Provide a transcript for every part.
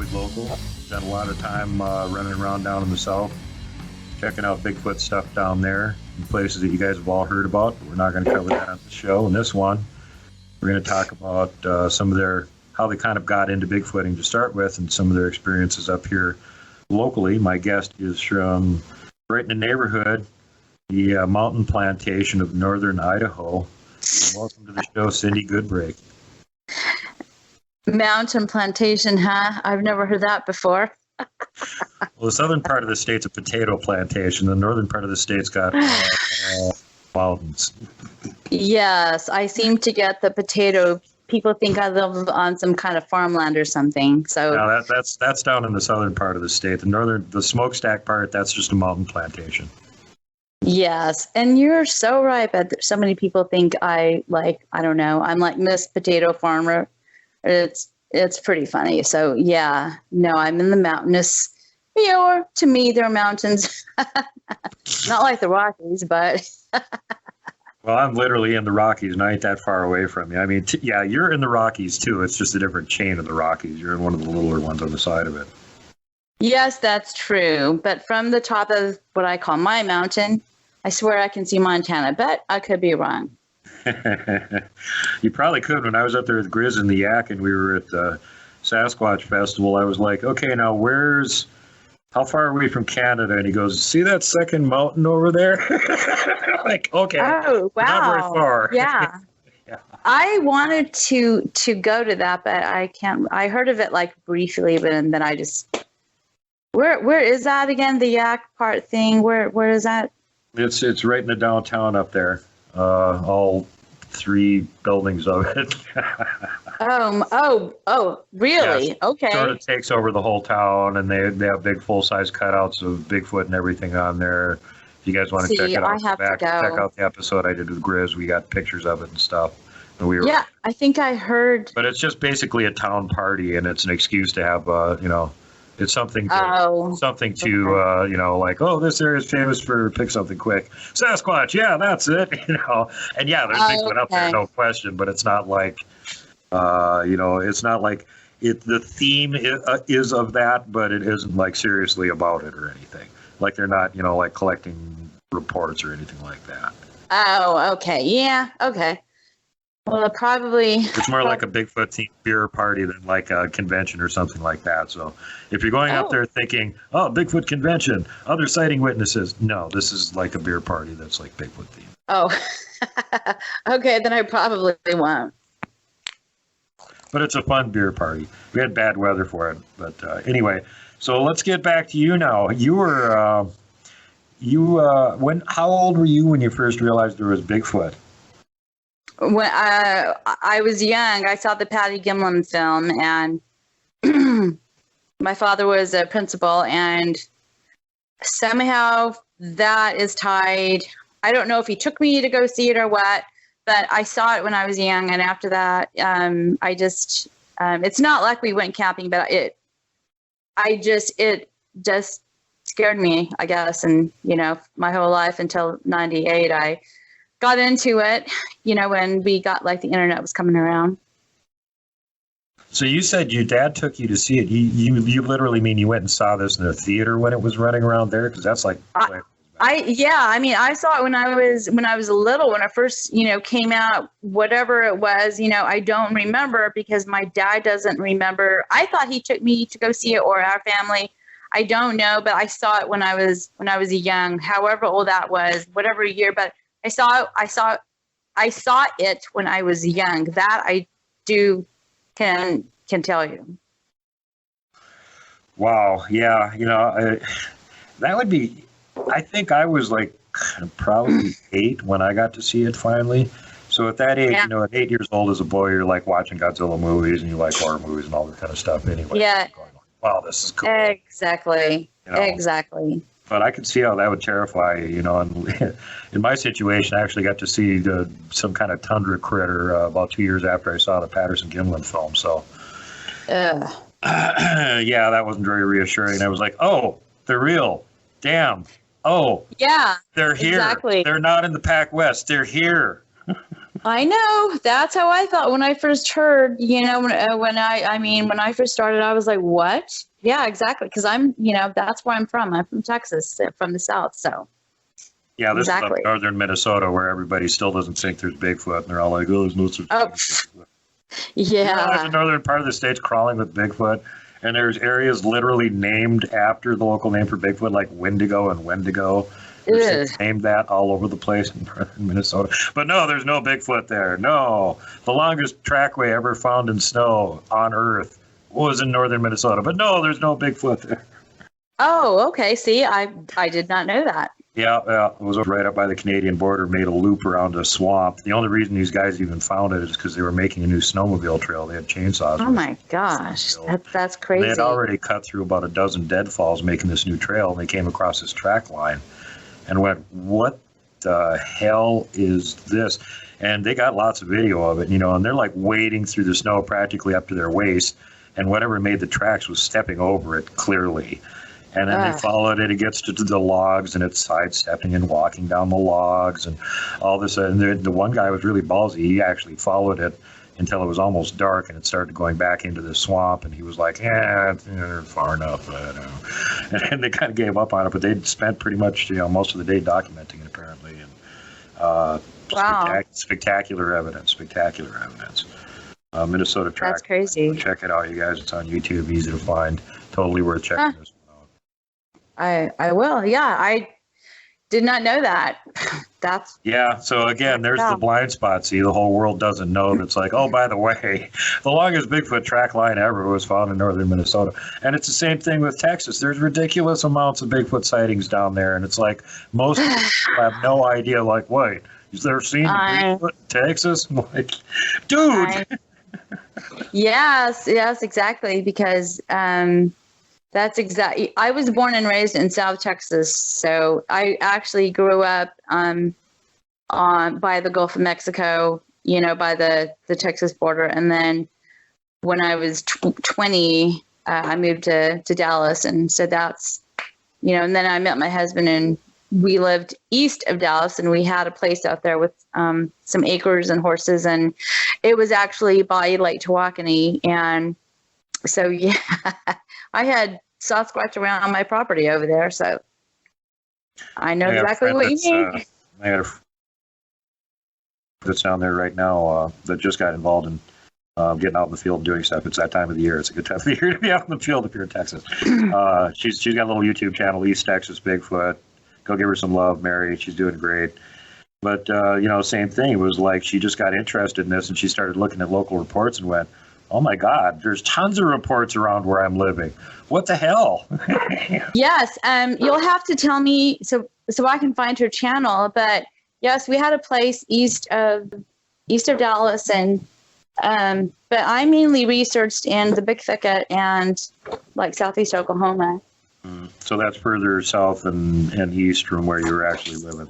always local. Spent a lot of time running around down in the south, checking out Bigfoot stuff down there in places that you guys have all heard about. But we're not going to cover that on the show. In this one, we're going to talk about some of how they kind of got into Bigfooting to start with, and some of their experiences up here locally. My guest is from right in the neighborhood, the mountain plantation of northern Idaho. Welcome to the show, Ann Goodbrake. Mountain plantation, huh? I've never heard that before. Well, the southern part of the state's a potato plantation. The northern part of the state's got mountains. Yes, I seem to get the potato. People think I live on some kind of farmland or something. So no, that's down in the southern part of the state. The smokestack part, that's just a mountain plantation. Yes, and you're so right. But so many people think I'm like Miss Potato Farmer. It's pretty funny. So yeah, no, I'm in the mountainous. To me, they're mountains. Not like the Rockies, but. Well, I'm literally in the Rockies, and I ain't that far away from you. I mean, you're in the Rockies too. It's just a different chain of the Rockies. You're in one of the littler ones on the side of it. Yes, that's true. But from the top of what I call my mountain, I swear I can see Montana, but I could be wrong. You probably could. When I was up there with Grizz and the Yak and we were at the Sasquatch Festival, I was like, okay, now how far are we from Canada? And he goes, see that second mountain over there? Like, okay. Oh, wow. Not very far. Yeah. Yeah. I wanted to go to that, but I can't. I heard of it like briefly, but then I just, where is that again? The Yak part thing? Where is that? It's right in the downtown up there. All three buildings of it. Oh, really? Yeah, okay. Sort of takes over the whole town, and they have big full-size cutouts of Bigfoot and everything on there. If you guys want to check it out, check out the episode I did with Grizz. We got pictures of it and stuff. And yeah, I think I heard. But it's just basically a town party, and it's an excuse to have, it's something to, like, oh, this area is famous for pick something quick. Sasquatch, yeah, that's it, And yeah, there's Bigfoot up there, no question, but it's not like, it's not like the theme is of that, but it isn't like seriously about it or anything. Like they're not, like collecting reports or anything like that. Oh, okay. Yeah, okay. Well, it's more like a Bigfoot themed beer party than like a convention or something like that. So if you're going up there thinking, oh, Bigfoot convention, other sighting witnesses, no, this is like a beer party that's like Bigfoot themed. Oh, okay, then I probably won't. But it's a fun beer party. We had bad weather for it. But anyway, so let's get back to you now. You were, how old were you when you first realized there was Bigfoot? When I was young, I saw the Patty Gimlin film, and my father was a principal, and somehow that is tied. I don't know if he took me to go see it or what, but I saw it when I was young, and after that, it's not like we went camping, but it just scared me, I guess, and my whole life until '98, I got into it, when we got like the internet was coming around. So you said your dad took you to see it. You literally mean you went and saw this in a theater when it was running around there? Because that's like. I saw it when I was little, when it first, came out, whatever it was, I don't remember because my dad doesn't remember. I thought he took me to go see it, or our family. I don't know, but I saw it when I was young, however old that was, whatever year, but I saw it when I was young. That I can tell you. Wow. Yeah. That would be, I think I was like probably 8 when I got to see it finally. So at that age, at 8 years old as a boy, you're like watching Godzilla movies and you like horror movies and all that kind of stuff anyway. Yeah. Going, wow, this is cool. Exactly. Exactly. But I could see how that would terrify you, And in my situation, I actually got to see some kind of tundra critter about 2 years after I saw the Patterson-Gimlin film. So, yeah, that wasn't very reassuring. I was like, oh, they're real. Damn. Oh, yeah, they're here. Exactly. They're not in the Pac West. They're here. I know. That's how I thought when I first heard, when I first started, I was like, what? Yeah, exactly. Because that's where I'm from. I'm from Texas, from the South. So, Yeah, this exactly. is up northern Minnesota where everybody still doesn't think there's Bigfoot. And they're all like, oh, there's no such thing. Yeah. There's a northern part of the state's crawling with Bigfoot. And there's areas literally named after the local name for Bigfoot, like Wendigo and Wendigo. There's named that all over the place in northern Minnesota. But no, there's no Bigfoot there. No. The longest trackway ever found in snow on Earth was in northern Minnesota. But no, there's no Bigfoot there. Oh, okay. See, I did not know that. Yeah, it was right up by the Canadian border, made a loop around a swamp. The only reason these guys even found it is because they were making a new snowmobile trail. They had chainsaws. Oh my gosh, that's crazy. They had already cut through about a dozen deadfalls making this new trail, and they came across this track line and went, what the hell is this? And they got lots of video of it, and they're like wading through the snow practically up to their waist, and whatever made the tracks was stepping over it clearly. And then they followed it. It gets to the logs, and it's sidestepping and walking down the logs and all this. And the one guy was really ballsy. He actually followed it until it was almost dark, and it started going back into the swamp. And he was like, it's far enough. And they kind of gave up on it, but they'd spent pretty much most of the day documenting it, apparently. And spectacular evidence. Minnesota track. That's crazy. Check it out, you guys. It's on YouTube. Easy to find. Totally worth checking this. I will. Yeah, I did not know that. So again, there's the blind spot. See, the whole world doesn't know. It's like, oh, by the way, the longest Bigfoot track line ever was found in northern Minnesota. And it's the same thing with Texas. There's ridiculous amounts of Bigfoot sightings down there. And it's like most people have no idea, like, wait, you've never seen Bigfoot in Texas? I'm like, dude. Yes, exactly. Because that's exactly. I was born and raised in South Texas, so I actually grew up by the Gulf of Mexico, by the Texas border. And then when I was 20, I moved to Dallas, and so that's, and then I met my husband, and we lived east of Dallas, and we had a place out there with some acres and horses, and it was actually by Lake Tawakoni, and so yeah. I had Sasquatch around on my property over there, so I know exactly what you mean. I had a friend that's down there right now that just got involved in getting out in the field doing stuff. It's that time of the year. It's a good time of the year to be out in the field if you're in Texas. She's got a little YouTube channel, East Texas Bigfoot. Go give her some love, Mary. She's doing great. But, same thing. It was like she just got interested in this, and she started looking at local reports and went, oh my God, there's tons of reports around where I'm living. What the hell? Yes. You'll have to tell me so I can find her channel. But yes, we had a place east of Dallas, and but I mainly researched in the Big Thicket and like southeast Oklahoma. So that's further south and east from where you were actually living.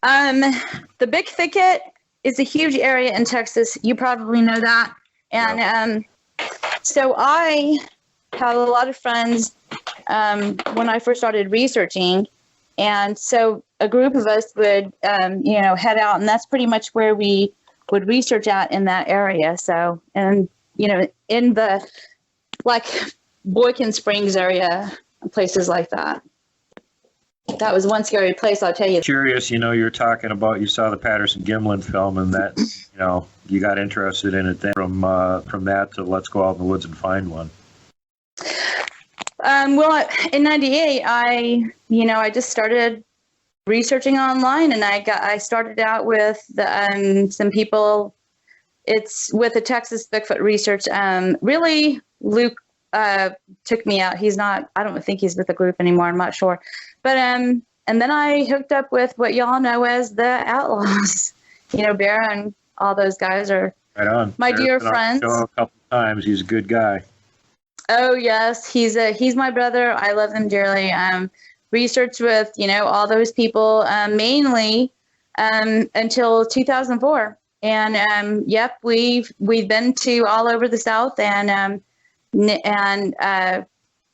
The Big Thicket is a huge area in Texas. You probably know that. And so I have a lot of friends when I first started researching. And so a group of us would, head out. And that's pretty much where we would research at in that area. So, and, in the, like, Boykin Springs area, places like that. That was one scary place, I'll tell you. Curious, you're talking about, you saw the Patterson-Gimlin film, and that, you got interested in it then. From that to let's go out in the woods and find one. Well, in '98, I just started researching online, and I started out with some people. It's with the Texas Bigfoot Research. Really, Luke took me out. I don't think he's with the group anymore. I'm not sure. But and then I hooked up with what y'all know as the Outlaws. Bear and all those guys are right on. My dear friends. A couple times. He's a good guy. Oh yes, he's my brother. I love him dearly. Researched with all those people mainly until 2004, and we've been to all over the South, and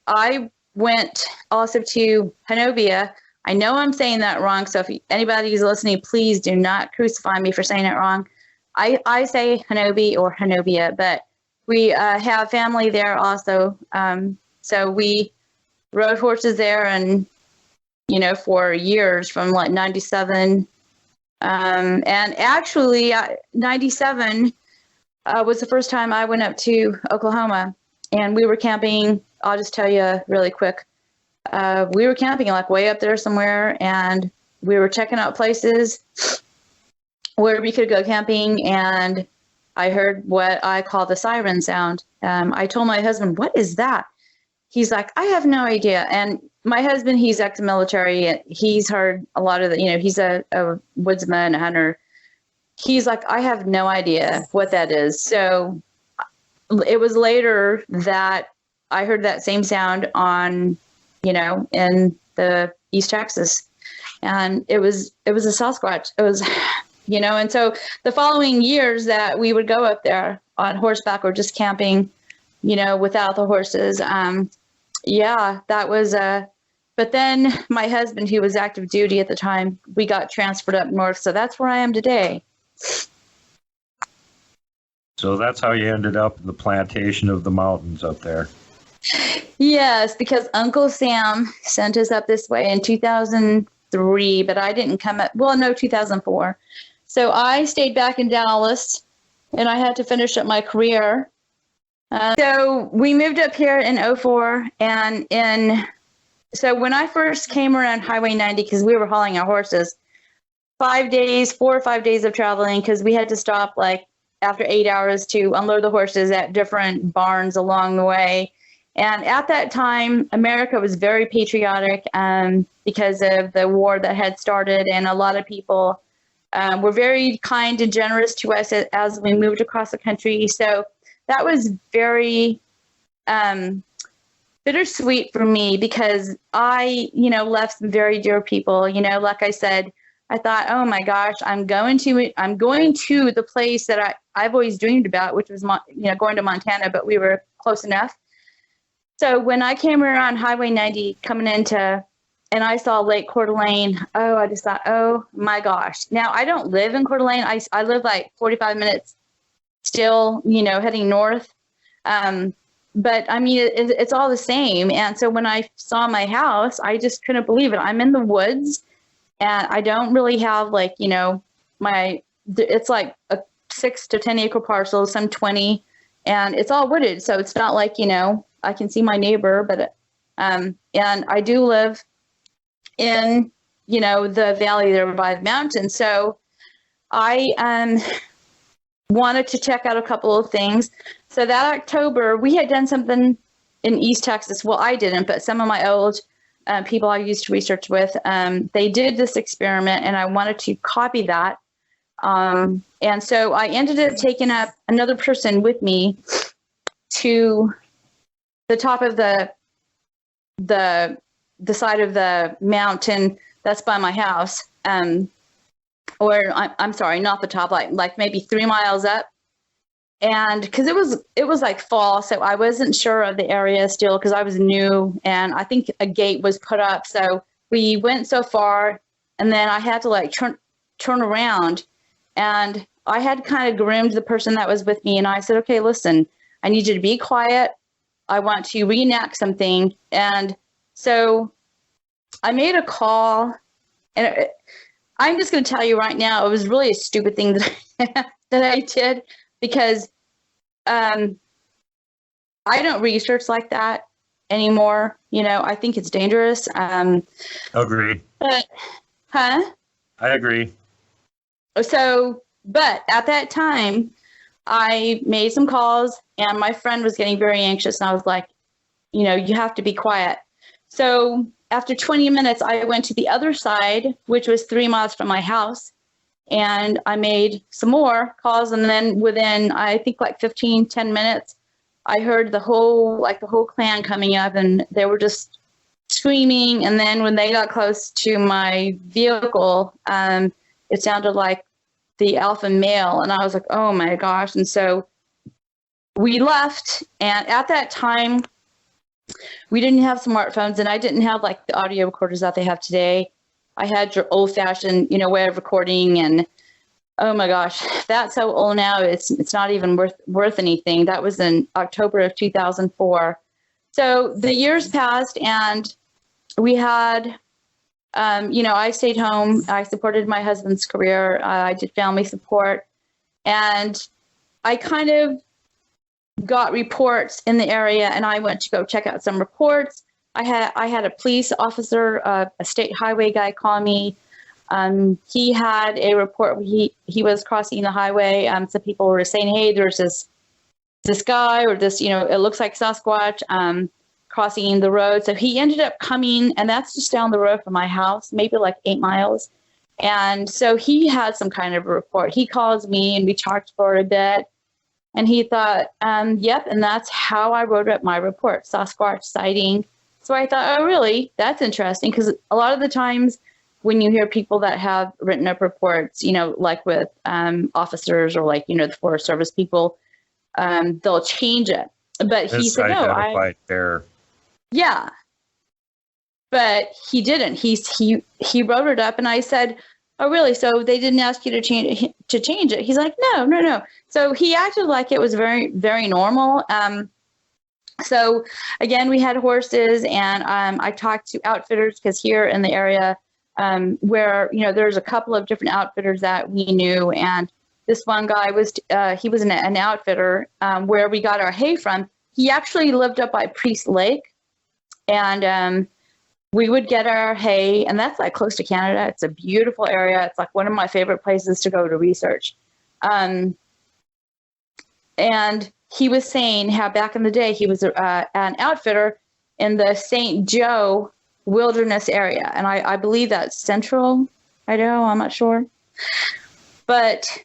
I went also to Honobia. I know I'm saying that wrong. So if anybody who's listening, please do not crucify me for saying it wrong. I say Hanobi or Hanobia, but we have family there also. So we rode horses there and, for years from like 97. And actually 97 was the first time I went up to Oklahoma, and we were camping. I'll just tell you really quick. We were camping like way up there somewhere, and we were checking out places where we could go camping, and I heard what I call the siren sound. I told my husband, "What is that?" He's like, "I have no idea." And my husband, he's ex-military. He's heard a lot of the, he's a woodsman, a hunter. He's like, "I have no idea what that is." So it was later that I heard that same sound on, in the East Texas, and it was a Sasquatch. It was, and so the following years that we would go up there on horseback or just camping, without the horses. That was but then my husband, who was active duty at the time, we got transferred up north. So that's where I am today. So that's how you ended up in the plantation of the mountains up there. Yes, because Uncle Sam sent us up this way in 2003, but I didn't come up. Well, no, 2004. So I stayed back in Dallas, and I had to finish up my career. So we moved up here in 04, and so when I first came around Highway 90, because we were hauling our horses, 4 or 5 days of traveling, because we had to stop like after 8 hours to unload the horses at different barns along the way. And at that time, America was very patriotic because of the war that had started, and a lot of people were very kind and generous to us as we moved across the country. So that was very bittersweet for me, because I, left some very dear people. Like I said, I thought, oh my gosh, I'm going to the place that I've always dreamed about, which was, going to Montana, but we were close enough. So when I came around Highway 90 coming into, and I saw Lake Coeur d'Alene, I just thought, oh my gosh. Now, I don't live in Coeur d'Alene. I live like 45 minutes still, heading north. But I mean, it's all the same. And so when I saw my house, I just couldn't believe it. I'm in the woods, and I don't really have like, it's like a 6 to 10 acre parcel, some 20, and it's all wooded. So it's not like, I can see my neighbor, but, and I do live in, the valley there by the mountain. So I, wanted to check out a couple of things. So that October, we had done something in East Texas. Well, I didn't, but some of my old people I used to research with, they did this experiment, and I wanted to copy that. And so I ended up taking up another person with me to the top of the side of the mountain that's by my house. Or I'm sorry, not the top, like maybe 3 miles up. And because it was like fall, so I wasn't sure of the area still, because I was new, and I think a gate was put up. So we went so far, and then I had to like turn around, and I had kind of groomed the person that was with me, and I said, okay, listen, I need you to be quiet. I want to reenact something. And so I made a call, and I'm just going to tell you right now, it was really a stupid thing that I did, because I don't research like that anymore. I think it's dangerous. Agree. I agree. So, but at that time, I made some calls, and my friend was getting very anxious, and I was like, you have to be quiet. So after 20 minutes, I went to the other side, which was 3 miles from my house, and I made some more calls. And then within, I think like 10 minutes, I heard the whole clan coming up, and they were just screaming. And then when they got close to my vehicle, it sounded like the alpha male. And I was like, oh my gosh. And so we left. And at that time, we didn't have smartphones, and I didn't have like the audio recorders that they have today. I had your old fashioned, way of recording, and oh my gosh, that's so old now. It's not even worth anything. That was in October of 2004. So the years passed, and we had, I stayed home. I supported my husband's career. I did family support, and I kind of got reports in the area, and I went to go check out some reports. I had a police officer, a state highway guy, call me. He had a report. He was crossing the highway. Some people were saying, "Hey, there's this guy or this, it looks like Sasquatch crossing the road." So he ended up coming, and that's just down the road from my house, maybe like 8 miles. And so he had some kind of a report. He calls me, and we talked for a bit. And he thought, yep, and that's how I wrote up my report, Sasquatch sighting. So I thought, oh, really? That's interesting, because a lot of the times when you hear people that have written up reports, like with officers or like, the Forest Service people, they'll change it. But he said, no, there. Yeah. But he didn't. He wrote it up, and I said, oh, really? So they didn't ask you to change it? He's like, no. So he acted like it was very, very normal. So again, we had horses, and I talked to outfitters, because here in the area where, there's a couple of different outfitters that we knew. And this one guy he was an outfitter where we got our hay from. He actually lived up by Priest Lake, and we would get our hay, and that's like close to Canada. It's a beautiful area. It's like one of my favorite places to go to research. And he was saying how back in the day, he was an outfitter in the St. Joe wilderness area. And I believe that's central Idaho. I'm not sure. But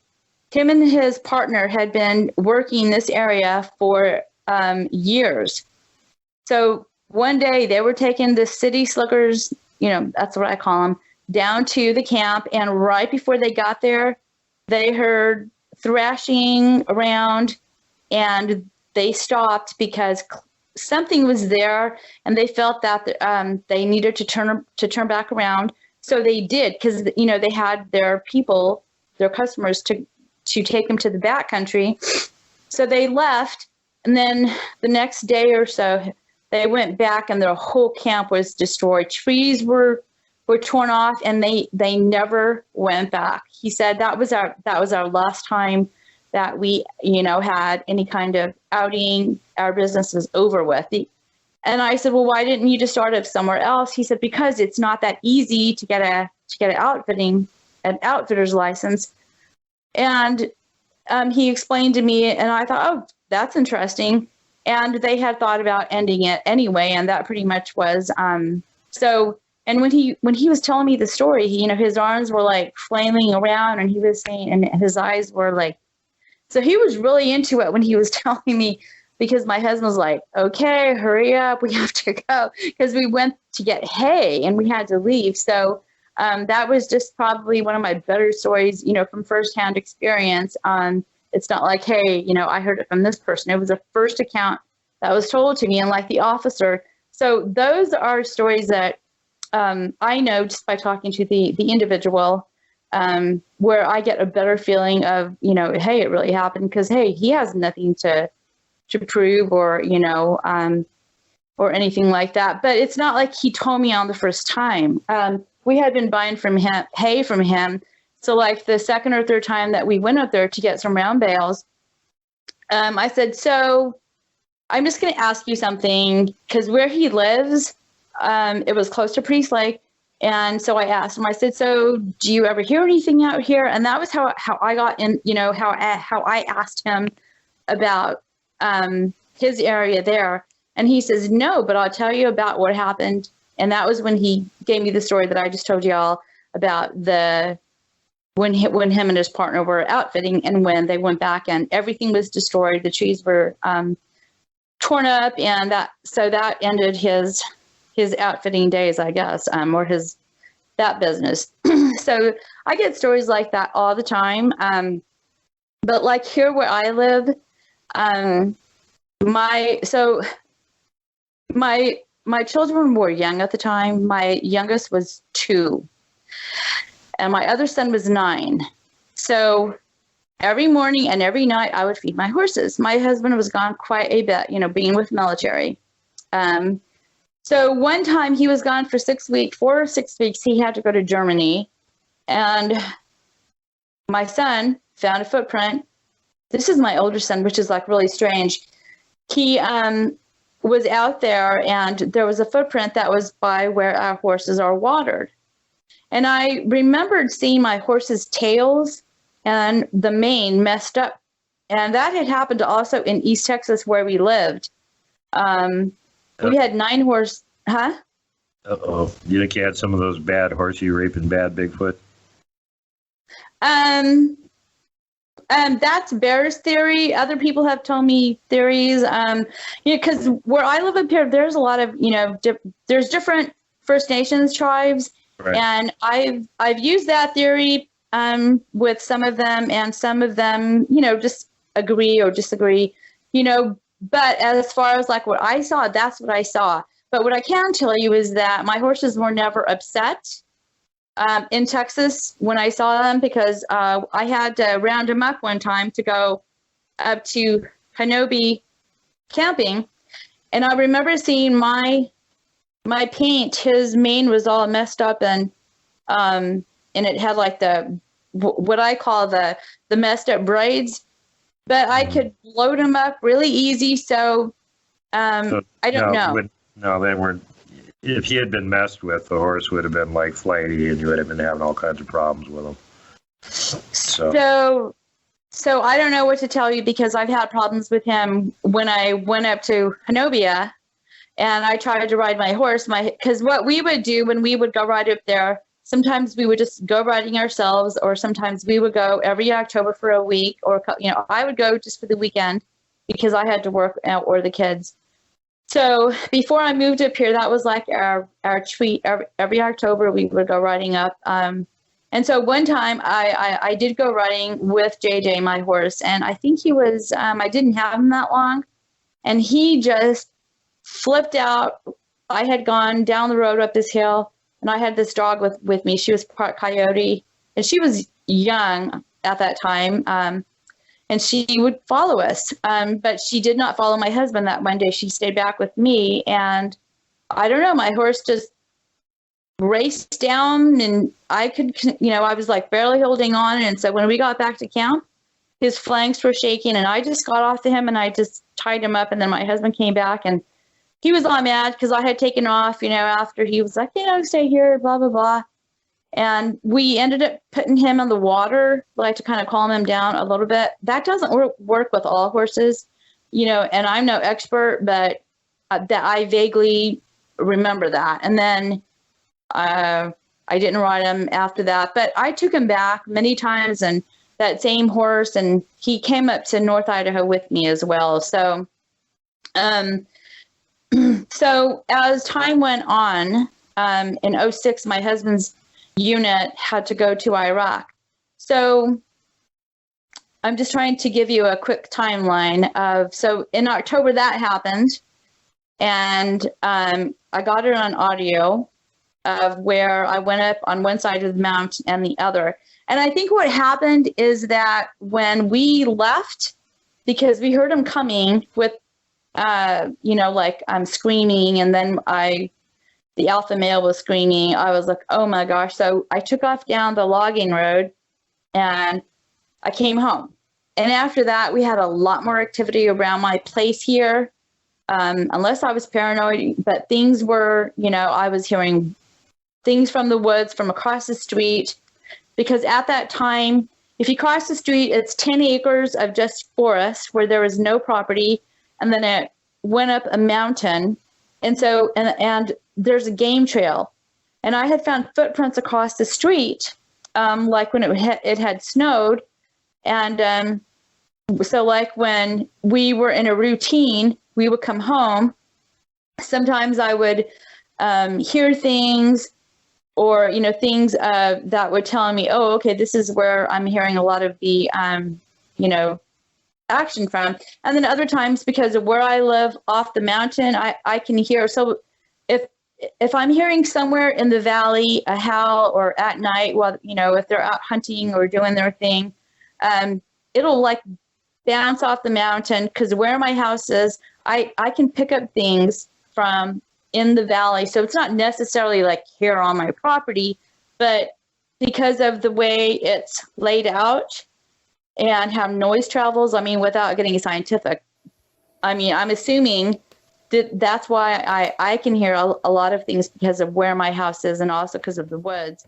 him and his partner had been working this area for years. So one day they were taking the city slickers, that's what I call them, down to the camp. And right before they got there, they heard thrashing around, and they stopped because something was there, and they felt that they needed to turn back around. So they did, because they had their people, their customers, to take them to the backcountry. So they left, and then the next day or so, they went back, and their whole camp was destroyed. Trees were torn off, and they never went back. He said that was our last time that we, had any kind of outing. Our business was over with. And I said, well, why didn't you just start it somewhere else? He said, because it's not that easy to get an outfitter's license. And he explained to me, and I thought, oh, that's interesting. And they had thought about ending it anyway, and that pretty much was so. And when he was telling me the story, his arms were like flailing around, and he was saying, and his eyes were like. So he was really into it when he was telling me, because my husband was like, okay, hurry up, we have to go, because we went to get hay and we had to leave. So that was just probably one of my better stories, from firsthand experience. It's not like, hey, I heard it from this person. It was a first account that was told to me, and like the officer. So those are stories that I know just by talking to the individual, where I get a better feeling of, hey, it really happened, because, hey, he has nothing to prove or, or anything like that. But it's not like he told me on the first time. We had been buying hay from him. So like the second or third time that we went up there to get some round bales, I said, so I'm just going to ask you something, because where he lives, it was close to Priest Lake. And so I asked him, I said, so do you ever hear anything out here? And that was how I got in, how I asked him about his area there. And he says, no, but I'll tell you about what happened. And that was when he gave me the story that I just told y'all about when him and his partner were outfitting, and when they went back and everything was destroyed, the trees were torn up, and that ended his outfitting days, I guess, or that business. So I get stories like that all the time. But like here where I live, my children were young at the time. My youngest was 2. And my other son was 9. So every morning and every night I would feed my horses. My husband was gone quite a bit, being with military. So one time he was gone for 4 or 6 weeks. He had to go to Germany. And my son found a footprint. This is my older son, which is like really strange. He was out there, and there was a footprint that was by where our horses are watered. And I remembered seeing my horses' tails and the mane messed up. And that had happened also in East Texas where we lived. We had 9 horses. Huh? Uh-oh. You think you had some of those bad horsey raping bad Bigfoot? That's Bear's theory. Other people have told me theories. Because where I live up here, there's a lot of, there's different First Nations tribes. Right. And I've used that theory with some of them, and some of them, just agree or disagree, but as far as like what I saw, that's what I saw. But what I can tell you is that my horses were never upset in Texas when I saw them, because I had to round them up one time to go up to Hanobi camping. And I remember seeing my paint, his mane was all messed up, and it had like what I call the messed up braids, but I could load them up really easy. So I don't know. No, they weren't. If he had been messed with, the horse would have been like flighty, and you would have been having all kinds of problems with him. So I don't know what to tell you, because I've had problems with him when I went up to Hanobia and I tried to ride my horse. Because what we would do when we would go ride up there, sometimes we would just go riding ourselves, or sometimes we would go every October for a week, or I would go just for the weekend because I had to work or the kids. So before I moved up here, that was like our treat. Every October we would go riding up. And so one time I did go riding with JJ, my horse, and I think he was, I didn't have him that long, and he just flipped out. I had gone down the road up this hill, and I had this dog with me. She was part coyote, and she was young at that time. And she would follow us, but she did not follow my husband that one day. She stayed back with me, and I don't know, my horse just raced down, and I could, I was like barely holding on. And so when we got back to camp, his flanks were shaking, and I just got off to him, and I just tied him up. And then my husband came back, and he was all mad because I had taken off, after he was like, stay here, blah, blah, blah. And we ended up putting him in the water, like to kind of calm him down a little bit. That doesn't work with all horses, and I'm no expert, but that I vaguely remember that. And then I didn't ride him after that, but I took him back many times, and that same horse, and he came up to North Idaho with me as well. So, so as time went on, in 2006, my husband's unit had to go to Iraq. So I'm just trying to give you a quick timeline so in October that happened, and I got it on audio of where I went up on one side of the mountain and the other. And I think what happened is that when we left, because we heard him coming with, screaming, and then the alpha male was screaming. I was like, oh my gosh. So I took off down the logging road, and I came home. And after that, we had a lot more activity around my place here, unless I was paranoid. But things were, I was hearing things from the woods from across the street, because at that time, if you cross the street, it's 10 acres of just forest where there was no property. And then it went up a mountain. And so, and there's a game trail, and I had found footprints across the street, like when it had snowed. And so like when we were in a routine, we would come home. Sometimes I would hear things, or, things that would tell me, oh, okay, this is where I'm hearing a lot of the, action from. And then other times, because of where I live off the mountain, I can hear. So if I'm hearing somewhere in the valley a howl or at night, while, if they're out hunting or doing their thing, it'll like bounce off the mountain, because where my house is, I can pick up things from in the valley. So it's not necessarily like here on my property, but because of the way it's laid out and how noise travels, I mean, without getting scientific, I mean, I'm assuming that's why I can hear a lot of things, because of where my house is and also because of the woods.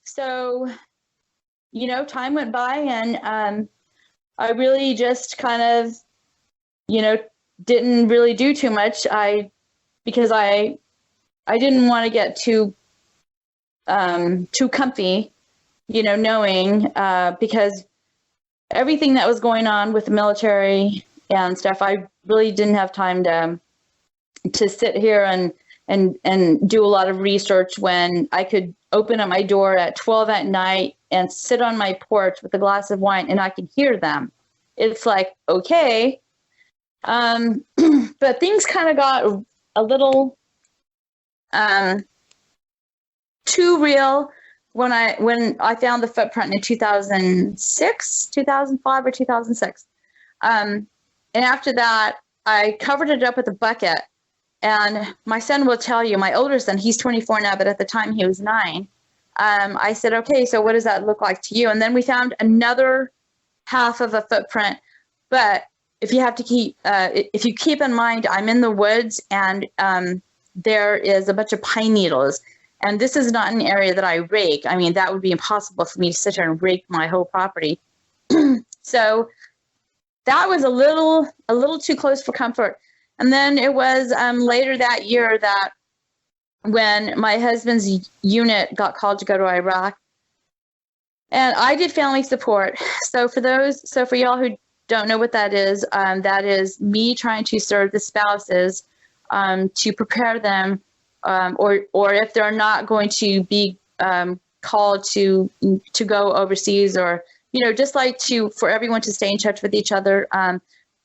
So, time went by, and I really just kind of, didn't really do too much. Because I didn't want to get too comfy, knowing, because everything that was going on with the military and stuff, I really didn't have time to sit here and do a lot of research when I could open up my door at 12 at night and sit on my porch with a glass of wine and I could hear them. It's like, okay. But things kind of got a little too real when I found the footprint in 2005 or 2006. And after that, I covered it up with a bucket. And my son will tell you, my older son, he's 24 now, but at the time he was 9. I said, okay, so what does that look like to you? And then we found another half of a footprint. But if you keep in mind, I'm in the woods, and there is a bunch of pine needles. And this is not an area that I rake. I mean, that would be impossible for me to sit here and rake my whole property. So that was a little too close for comfort. And then it was later that year that when my husband's unit got called to go to Iraq, and I did family support. So for y'all who don't know what that is me trying to serve the spouses to prepare them, or if they're not going to be called to go overseas, or just like for everyone to stay in touch with each other.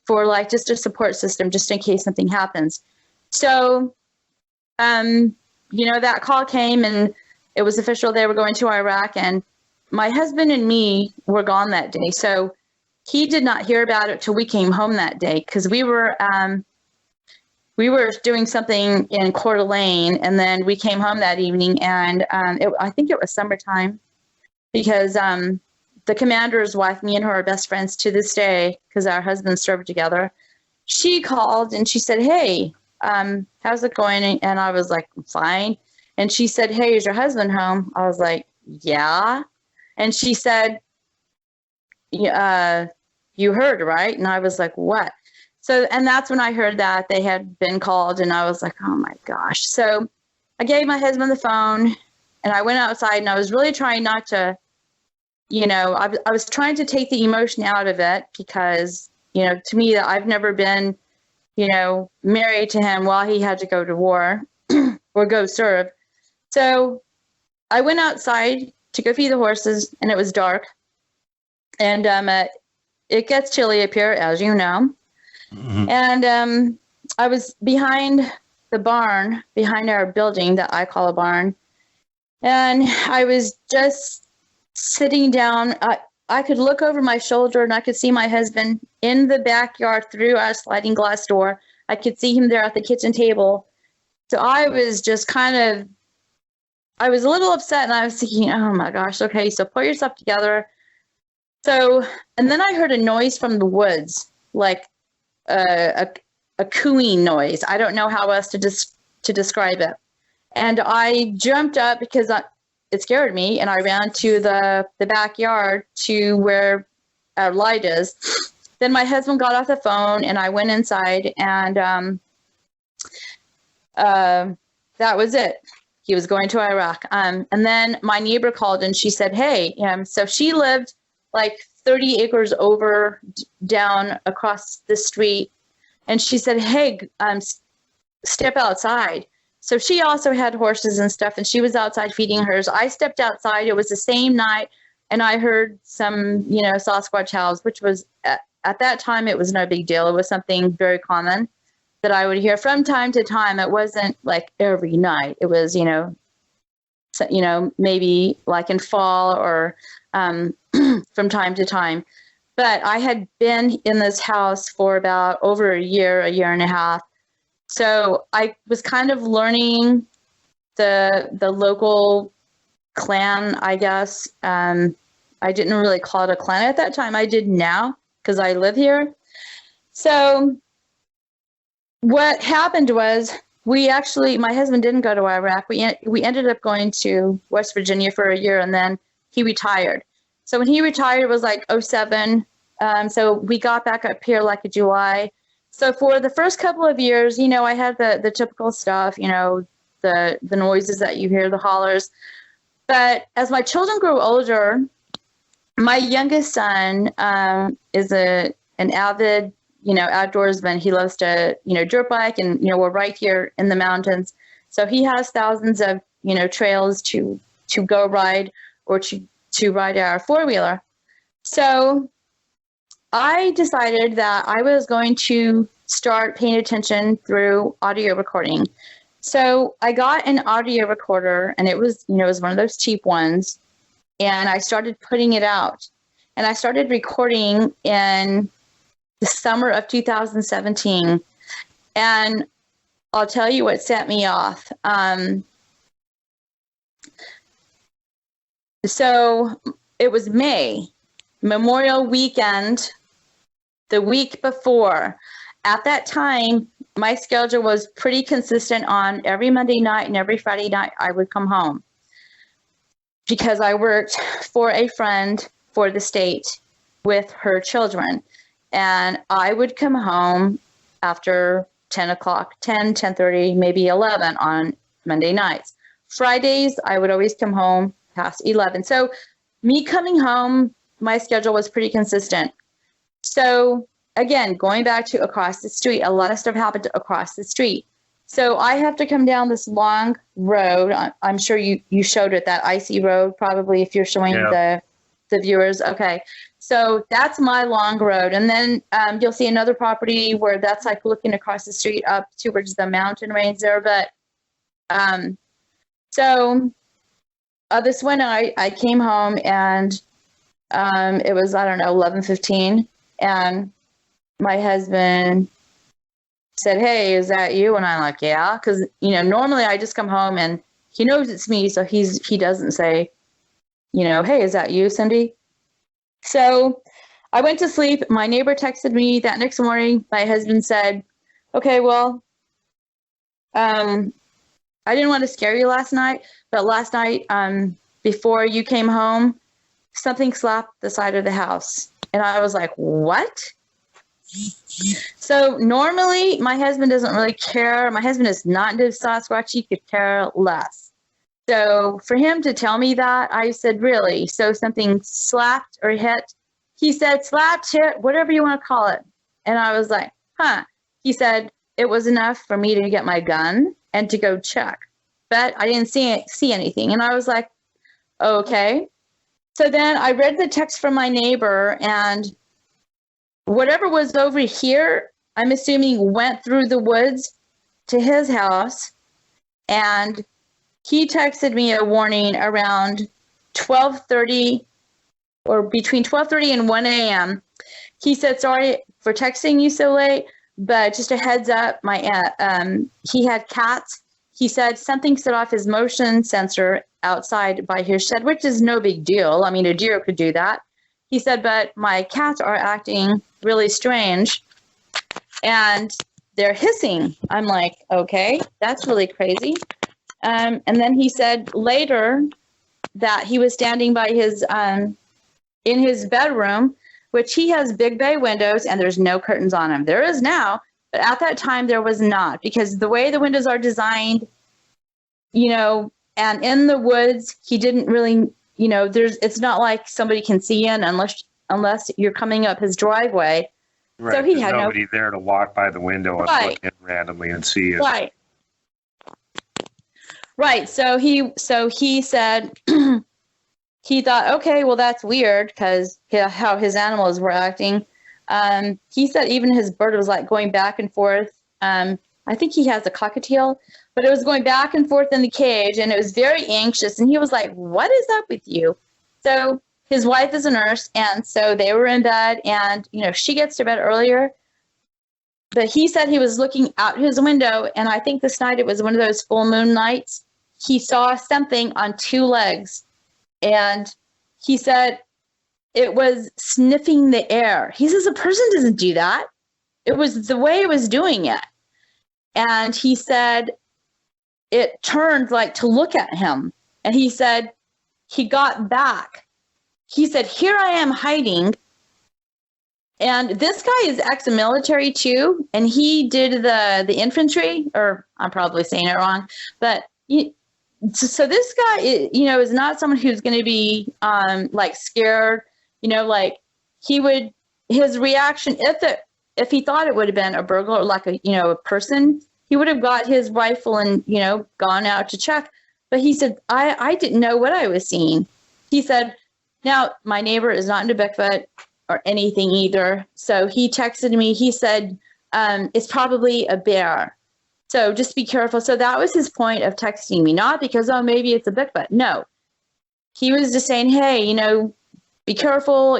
For like just a support system, just in case something happens. So, that call came, and it was official they were going to Iraq, and my husband and me were gone that day. So he did not hear about it till we came home that day, because we were doing something in Coeur d'Alene, and then we came home that evening, and I think it was summertime, because the commander's wife, me and her are best friends to this day because our husbands served together. She called and she said, hey, how's it going? And I was like, fine. And she said, hey, is your husband home? I was like, yeah. And she said, you heard, right? And I was like, what? So, and that's when I heard that they had been called, and I was like, oh my gosh. So I gave my husband the phone, and I went outside, and I was really trying not to I was trying to take the emotion out of it because, to me, I've never been, married to him while he had to go to war or go serve. So I went outside to go feed the horses, and it was dark. And it gets chilly up here, as you know. Mm-hmm. And I was behind the barn, behind our building that I call a barn. And I was just sitting down. I could look over my shoulder, and I could see my husband in the backyard through our sliding glass door. I could see him there at the kitchen table. So I was just I was a little upset, and I was thinking, oh my gosh, okay, so pull yourself together. So, and then I heard a noise from the woods, like a cooing noise. I don't know how else to describe it. And I jumped up because it scared me, and I ran to the backyard to where our light is. Then my husband got off the phone, and I went inside, and that was it. He was going to Iraq. And then my neighbor called, and she said, hey, so she lived like 30 acres over down across the street. And she said, hey, step outside. So she also had horses and stuff, and she was outside feeding hers. I stepped outside. It was the same night, and I heard some, Sasquatch howls, which was, at that time, it was no big deal. It was something very common that I would hear from time to time. It wasn't like every night. It was, maybe like in fall or from time to time. But I had been in this house for about over a year and a half. So I was kind of learning the local clan, I guess. I didn't really call it a clan at that time. I did now because I live here. So what happened was my husband didn't go to Iraq. We ended up going to West Virginia for a year, and then he retired. So when he retired, it was like 2007. So we got back up here like in July. So for the first couple of years, I had the typical stuff, the noises that you hear, the hollers. But as my children grew older, my youngest son is an avid, outdoorsman. He loves to, dirt bike, and, we're right here in the mountains. So he has thousands of, trails to go ride or to ride our four-wheeler. So I decided that I was going to start paying attention through audio recording. So I got an audio recorder, and it was, it was one of those cheap ones. And I started putting it out. And I started recording in the summer of 2017. And I'll tell you what set me off. So it was Memorial Weekend, the week before. At that time, my schedule was pretty consistent on every Monday night and every Friday night I would come home because I worked for a friend for the state with her children. And I would come home after 10 o'clock, 10:30, maybe 11 on Monday nights. Fridays, I would always come home past 11. So me coming home, my schedule was pretty consistent. So again, going back to across the street, a lot of stuff happened across the street. So I have to come down this long road. I'm sure you showed it, that icy road, probably, if you're showing the viewers. Okay. So that's my long road. And then you'll see another property where that's like looking across the street up towards the mountain range there. But so this one, I came home, and it was, 11:15. And my husband said, hey, is that you? And I'm like, yeah. Because, normally I just come home and he knows it's me. So he doesn't say, hey, is that you, Cindy? So I went to sleep. My neighbor texted me that next morning. My husband said, okay, well, I didn't want to scare you last night, but last night, before you came home, something slapped the side of the house. And I was like, what? So normally my husband doesn't really care. My husband is not into Sasquatch. He could care less. So for him to tell me that, I said, really? So something slapped or hit? He said, slapped, hit, whatever you want to call it. And I was like, huh. He said, it was enough for me to get my gun and to go check. But I didn't see anything. And I was like, okay. So then I read the text from my neighbor, and whatever was over here, I'm assuming went through the woods to his house. And he texted me a warning around 12:30 or between 12:30 and 1 a.m. He said, sorry for texting you so late, but just a heads up, he had cats. He said something set off his motion sensor outside by his shed, which is no big deal. I mean, a deer could do that. He said, but my cats are acting really strange and they're hissing. I'm like, okay, that's really crazy. And then he said later that he was standing by his, in his bedroom, which he has big bay windows and there's no curtains on them. There is now, but at that time there was not, because the way the windows are designed, and in the woods, he didn't really, it's not like somebody can see in unless you're coming up his driveway. Right. So he had nobody there to walk by the window and look in randomly and see it. Right. Right. So he said he thought, okay, well, that's weird because how his animals were acting. He said even his bird was like going back and forth. I think he has a cockatiel, but it was going back and forth in the cage, and it was very anxious. And he was like, what is up with you? So his wife is a nurse, and so they were in bed, and, she gets to bed earlier. But he said he was looking out his window, and I think this night it was one of those full moon nights. He saw something on two legs, and he said it was sniffing the air. He says a person doesn't do that. It was the way it was doing it. And he said it turned like to look at him. And he said he got back. He said, here I am hiding. And this guy is ex-military too. And he did the infantry, or I'm probably saying it wrong. But so this guy, is not someone who's going to be like scared, his reaction, if he thought it would have been a burglar, or like a person, he would have got his rifle and, gone out to check. But he said, I didn't know what I was seeing. He said, now my neighbor is not into Bigfoot or anything either. So he texted me, he said, it's probably a bear. So just be careful. So that was his point of texting me, not because, maybe it's a Bigfoot. No, he was just saying, hey, be careful,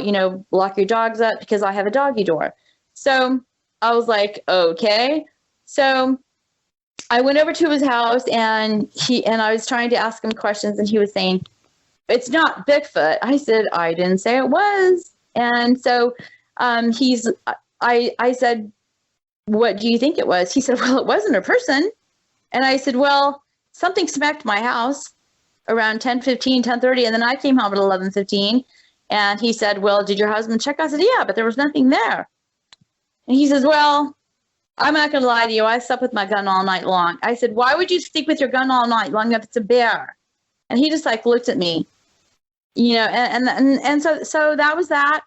lock your dogs up because I have a doggy door. So I was like, okay. So I went over to his house and I was trying to ask him questions, and he was saying, it's not Bigfoot. I said, I didn't say it was. And so I said, what do you think it was? He said, well, it wasn't a person. And I said, well, something smacked my house around 10:30. And then I came home at 11:15. And he said, well, did your husband check? I said, yeah, but there was nothing there. And he says, well, I'm not going to lie to you. I slept with my gun all night long. I said, why would you sleep with your gun all night long if it's a bear? And he just looked at me, and so that was that,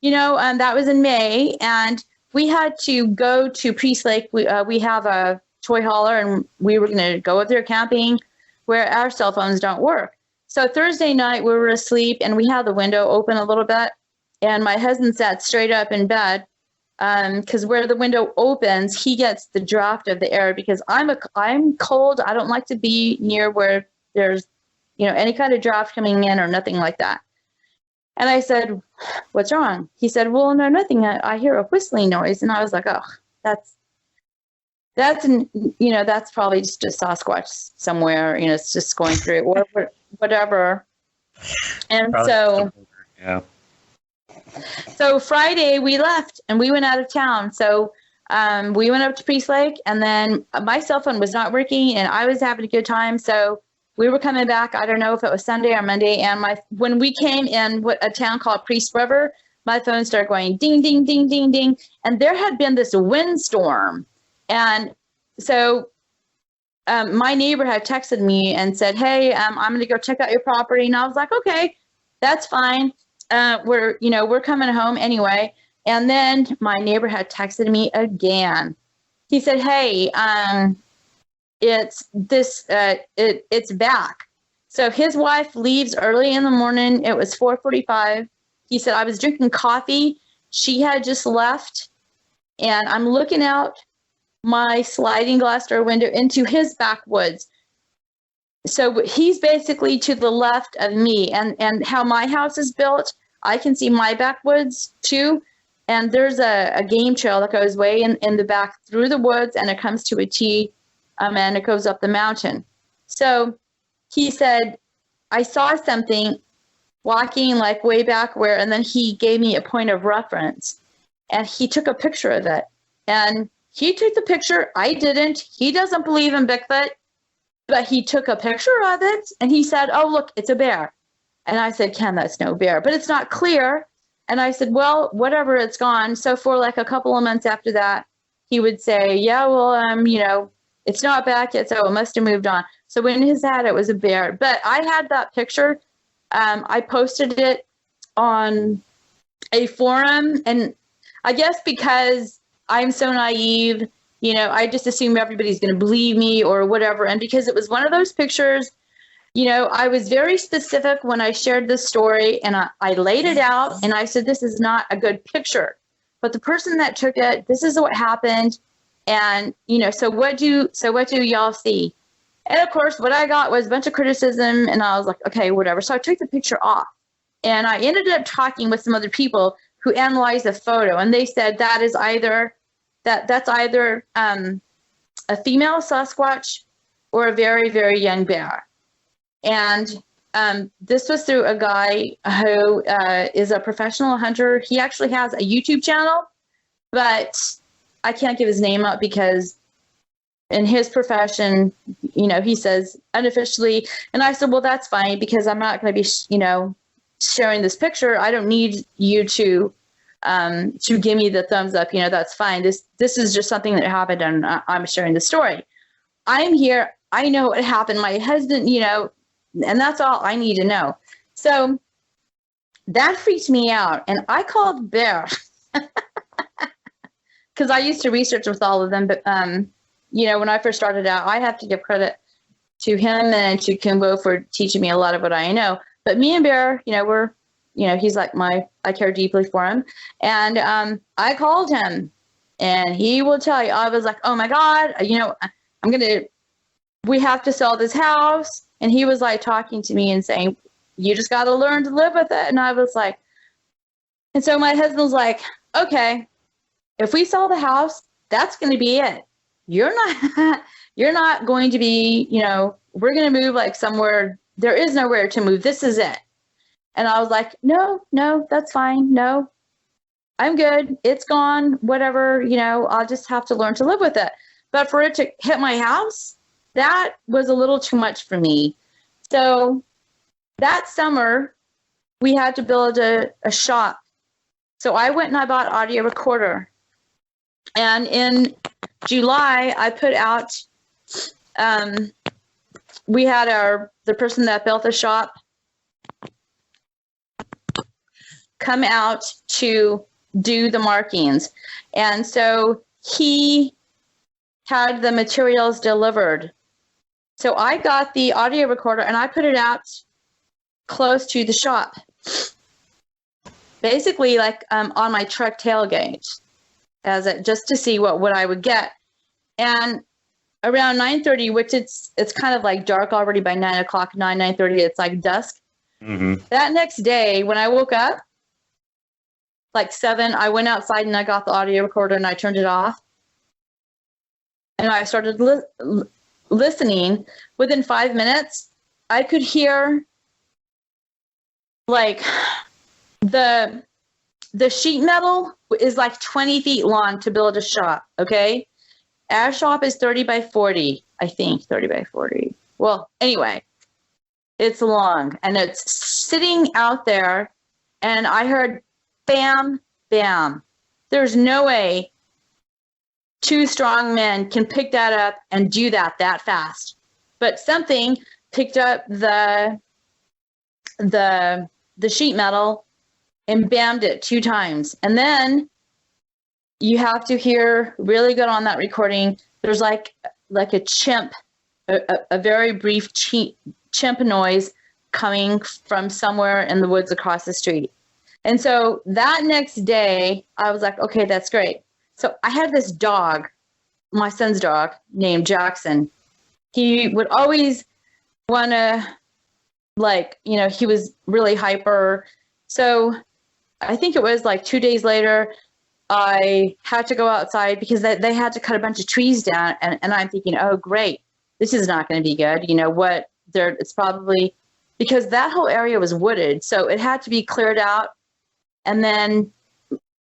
and that was in May. And we had to go to Priest Lake. We have a toy hauler, and we were going to go up there camping where our cell phones don't work. So Thursday night we were asleep, and we had the window open a little bit, and my husband sat straight up in bed because where the window opens, he gets the draft of the air because I'm cold. I don't like to be near where there's any kind of draft coming in or nothing like that. And I said, what's wrong? He said, well, no, nothing. I hear a whistling noise. And I was like, oh, that's probably just a Sasquatch somewhere, it's just going through or whatever. And so, yeah. So Friday we left and we went out of town. So we went up to Priest Lake, and then my cell phone was not working and I was having a good time. So we were coming back. I don't know if it was Sunday or Monday. And when we came in a town called Priest River, my phone started going ding, ding, ding, ding, ding. And there had been this windstorm. And so my neighbor had texted me and said, hey, I'm going to go check out your property. And I was like, okay, that's fine. We're coming home anyway. And then my neighbor had texted me again. He said, hey, it's back. So his wife leaves early in the morning. It was 4:45. He said, I was drinking coffee. She had just left. And I'm looking out my sliding glass door window into his backwoods. So he's basically to the left of me, and how my house is built, I can see my backwoods too. And there's a game trail that goes way in the back through the woods, and it comes to a T, and it goes up the mountain. So he said, I saw something walking like way back where, and then he gave me a point of reference, and he took a picture of it. And he took the picture. I didn't. He doesn't believe in Bigfoot, but he took a picture of it, and he said, oh, look, it's a bear. And I said, Ken, that's no bear, but it's not clear. And I said, well, whatever, it's gone. So for like a couple of months after that, he would say, yeah, well, it's not back yet, so it must have moved on. So in his head, it was a bear. But I had that picture. I posted it on a forum, and I guess because I'm so naive, I just assume everybody's going to believe me or whatever. And because it was one of those pictures, I was very specific when I shared this story, and I laid it out, and I said, this is not a good picture. But the person that took it, this is what happened. And, so what do y'all see? And of course, what I got was a bunch of criticism, and I was like, okay, whatever. So I took the picture off, and I ended up talking with some other people who analyzed the photo, and they said that's either a female Sasquatch or a very, very young bear. And this was through a guy who is a professional hunter. He actually has a YouTube channel, but I can't give his name out because in his profession, he says unofficially. And I said, well, that's fine, because I'm not going to be, sharing this picture. I don't need you to give me the thumbs up. That's fine. This is just something that happened, and I'm sharing the story. I'm here. I know what happened. My husband, and that's all I need to know. So that freaked me out, and I called Bear because I used to research with all of them. But when I first started out, I have to give credit to him and to Kimbo for teaching me a lot of what I know. But me and Bear, we're, he's like I care deeply for him. And I called him, and he will tell you, I was like, oh my God, we have to sell this house. And he was like talking to me and saying, you just got to learn to live with it. And I was like, and so my husband was like, okay, if we sell the house, that's going to be it. You're not going to be, we're going to move like somewhere. There is nowhere to move. This is it. And I was like, no, that's fine. No, I'm good. It's gone. Whatever, I'll just have to learn to live with it. But for it to hit my house, that was a little too much for me. So that summer, we had to build a shop. So I went and I bought an audio recorder. And in July, I put out, we had the person that built the shop come out to do the markings. And so he had the materials delivered. So I got the audio recorder and I put it out close to the shop, basically like on my truck tailgate, just to see what I would get. And around 9:30, which it's kind of like dark already by 9 o'clock, 9:30, it's like dusk. Mm-hmm. That next day, when I woke up, like 7, I went outside and I got the audio recorder and I turned it off. And I started listening. Within 5 minutes, I could hear like the sheet metal is like 20 feet long to build a shop. Okay. Our shop is 30 by 40, I think 30 by 40. Well, anyway, it's long and it's sitting out there, and I heard bam, bam. There's no way two strong men can pick that up and do that fast. But something picked up the sheet metal and bammed it 2 times. And then you have to hear really good on that recording. There's like a chimp, a very brief chimp noise coming from somewhere in the woods across the street. And so that next day, I was like, okay, that's great. So I had this dog, my son's dog, named Jackson. He would always want to, like, you know, he was really hyper. So I think it was like 2 days later, I had to go outside because they had to cut a bunch of trees down. And I'm thinking, oh, great, this is not going to be good. You know what? It's probably because that whole area was wooded. So it had to be cleared out. And then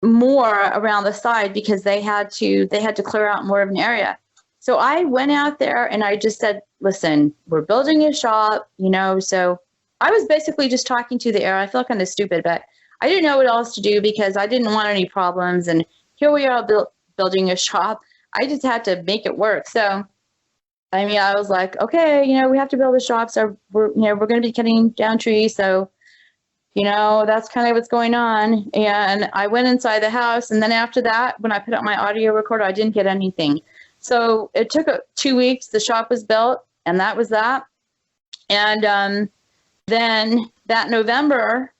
more around the side because they had to clear out more of an area. So I went out there and I just said, listen, we're building a shop, you know, so I was basically just talking to the air. I felt kind of stupid, but I didn't know what else to do because I didn't want any problems. And here we are building a shop. I just had to make it work. So, I mean, I was like, okay, you know, we have to build a shop. So we're going to be cutting down trees. So, you know, that's kind of what's going on. And I went inside the house. And then after that, when I put up my audio recorder, I didn't get anything. So it took 2 weeks. The shop was built, and that was that. And then that November,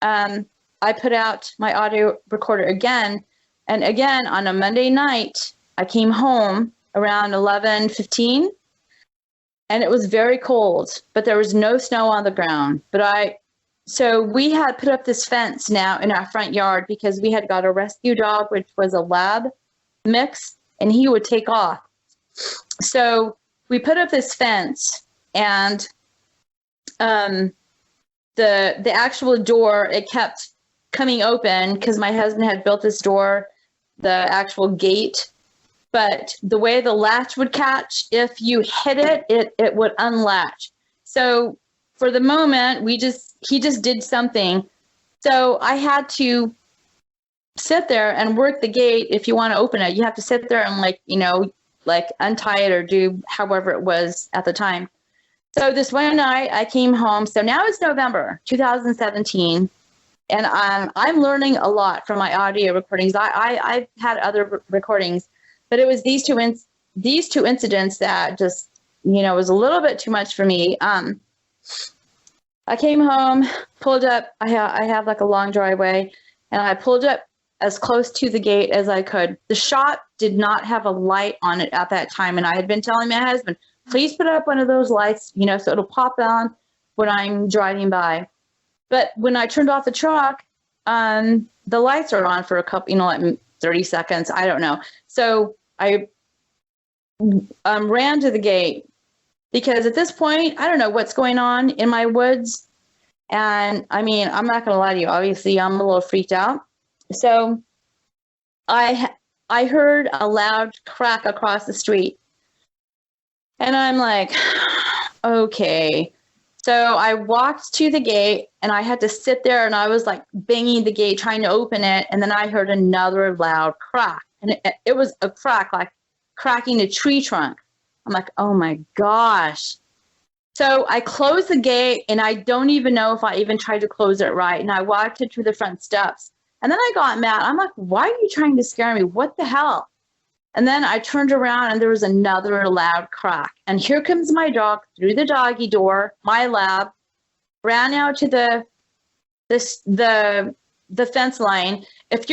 I put out my audio recorder again. And again, on a Monday night, I came home around 11:15, and it was very cold, but there was no snow on the ground. So we had put up this fence now in our front yard because we had got a rescue dog, which was a lab mix, and he would take off. So we put up this fence, and the actual door, it kept coming open because my husband had built this door, the actual gate. But the way the latch would catch, if you hit it would unlatch. So for the moment, he just did something. So I had to sit there and work the gate. If you want to open it, you have to sit there and untie it or do however it was at the time. So this one night I came home. So now it's November 2017, and I'm learning a lot from my audio recordings. I've had other recordings, but it was these two incidents that just, you know, was a little bit too much for me. I came home, pulled up. I have like a long driveway, and I pulled up as close to the gate as I could. The shop did not have a light on it at that time, and I had been telling my husband, please put up one of those lights, you know, so it'll pop on when I'm driving by. But when I turned off the truck, the lights are on for a couple, you know, like 30 seconds. I don't know. So I ran to the gate because at this point, I don't know what's going on in my woods. And I mean, I'm not going to lie to you. Obviously, I'm a little freaked out. So I heard a loud crack across the street. And I'm like, okay. So I walked to the gate, and I had to sit there, and I was like banging the gate, trying to open it. And then I heard another loud crack. And it was a crack, like cracking a tree trunk. I'm like, oh my gosh. So I closed the gate, and I don't even know if I even tried to close it right. And I walked into the front steps. And then I got mad. I'm like, why are you trying to scare me? What the hell? And then I turned around, and there was another loud crack. And here comes my dog through the doggy door, my lab, ran out to the fence line. If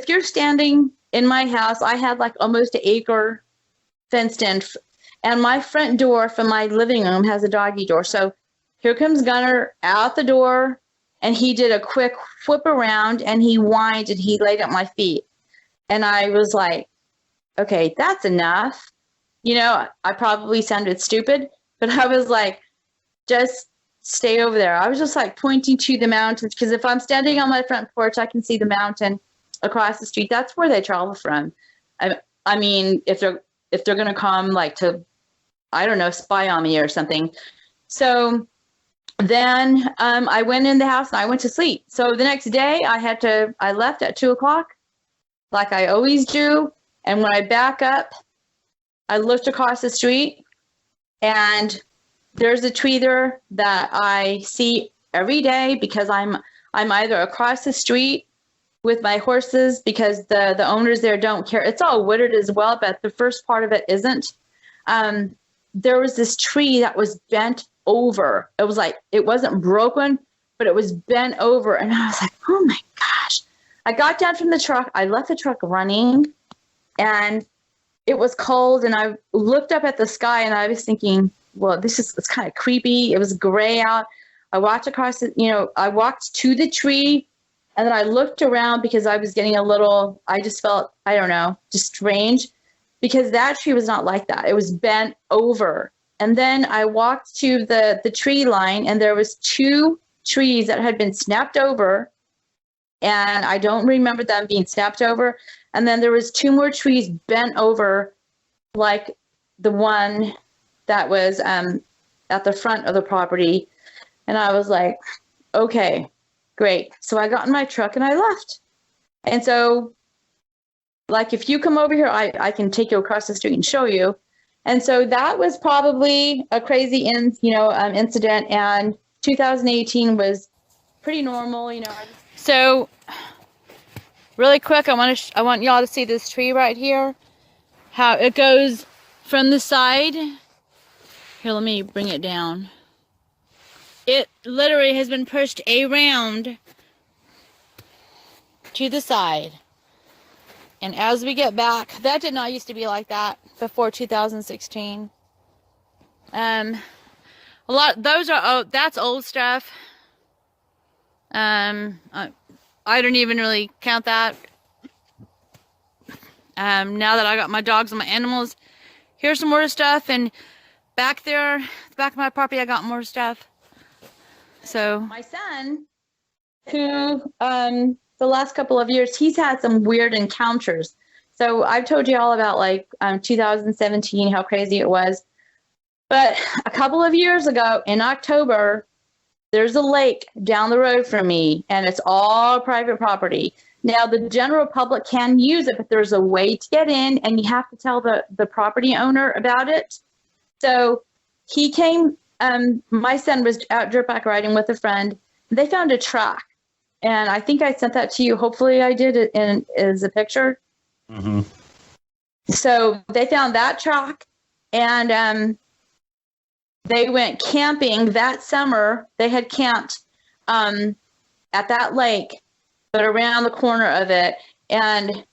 you're standing in my house, I had like almost an acre fenced in, and my front door from my living room has a doggy door. So here comes Gunner out the door, and he did a quick whip around, and he whined, and he laid at my feet. And I was like, okay, that's enough. You know, I probably sounded stupid, but I was like, just stay over there. I was just like pointing to the mountains, because if I'm standing on my front porch, I can see the mountain across the street. That's where they travel from. I mean, if they're going to come like to, I don't know, spy on me or something. So then I went in the house and I went to sleep. So the next day I left at 2:00, like I always do. And when I back up, I looked across the street, and there's a tree there that I see every day because I'm either across the street with my horses because the owners there don't care. It's all wooded as well, but the first part of it isn't. There was this tree that was bent over. It was like, it wasn't broken, but it was bent over. And I was like, oh my gosh. I got down from the truck. I left the truck running, and it was cold. And I looked up at the sky, and I was thinking, well, it's kind of creepy. It was gray out. I walked across it, I walked to the tree, and then I looked around because I was getting I just felt, I don't know, just strange, because that tree was not like that. It was bent over. And then I walked to the tree line, and there was 2 trees that had been snapped over, and I don't remember them being snapped over. And then there was 2 more trees bent over, like the one that was at the front of the property. And I was like, okay, great. So I got in my truck and I left. And so, like, if you come over here, I can take you across the street and show you. And so that was probably a crazy incident. And 2018 was pretty normal, So really quick, I want y'all to see this tree right here. How it goes from the side. Here, let me bring it down. It literally has been pushed around to the side. And as we get back, that did not used to be like that before 2016. That's old stuff. I don't even really count that. Now that I got my dogs and my animals, here's some more stuff. And back there, the back of my property, I got more stuff. So my son, who the last couple of years, he's had some weird encounters. So I've told you all about 2017, how crazy it was. But a couple of years ago in October, there's a lake down the road from me, and it's all private property. Now, the general public can use it, but there's a way to get in, and you have to tell the property owner about it. So he came, my son was out dirt bike riding with a friend. They found a track, and I think I sent that to you. Hopefully I did it as a picture. Mm-hmm. So they found that track, and they went camping that summer. They had camped at that lake, but around the corner of it. And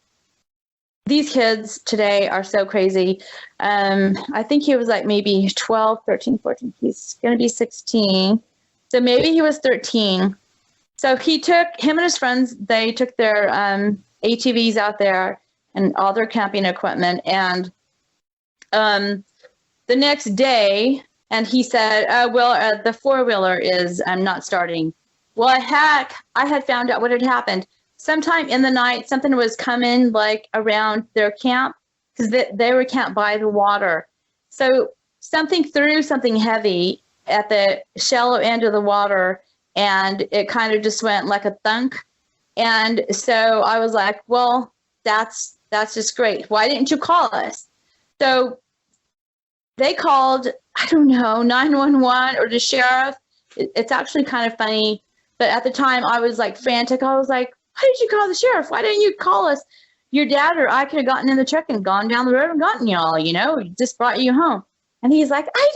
these kids today are so crazy. I think he was like maybe 12, 13, 14. He's going to be 16. So maybe he was 13. So him and his friends, they took their ATVs out there and all their camping equipment. And the next day, and he said, the four-wheeler is not starting. Well, I had found out what had happened. Sometime in the night, something was coming around their camp, because they were camped by the water. So something threw something heavy at the shallow end of the water, and it kind of just went like a thunk. And so I was like, well, that's just great. Why didn't you call us? So they called, I don't know, 911 or the sheriff. It's actually kind of funny. But at the time, I was frantic. I was like, why did you call the sheriff? Why didn't you call us? Your dad or I could have gotten in the truck and gone down the road and gotten y'all, just brought you home. And he's like, I